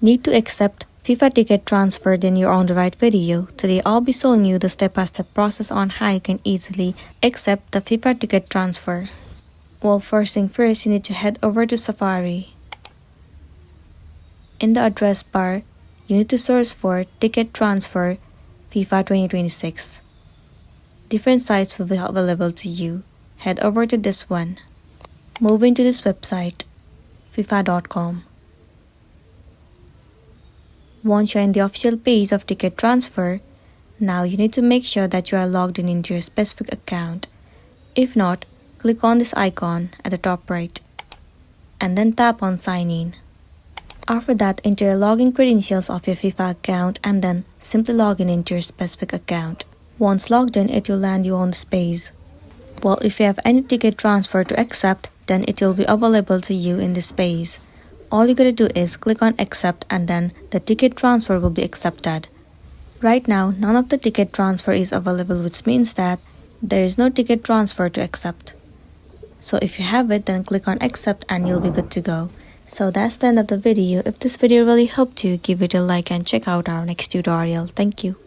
Need to accept FIFA ticket transfer? Then you're on the right video. Today I'll be showing you the step-by-step process on how you can easily accept the FIFA ticket transfer. Well, first thing first, you need to head over to Safari. In the address bar, you need to search for ticket transfer FIFA 2026. Different sites will be available to you. Head over to this one. Move into this website, FIFA.com. Once you're in the official page of ticket transfer, now you need to make sure that you are logged in into your specific account. If not, click on this icon at the top right and then tap on sign in. After that, enter your login credentials of your FIFA account and then simply log in into your specific account. Once logged in, it will land you on this page. Well, if you have any ticket transfer to accept, then it will be available to you in this page. All you gotta do is click on accept and then the ticket transfer will be accepted. Right now, none of the ticket transfer is available, which means that there is no ticket transfer to accept. So if you have it, then click on accept and you'll be good to go. So that's the end of the video. If this video really helped you, give it a like and check out our next tutorial. Thank you.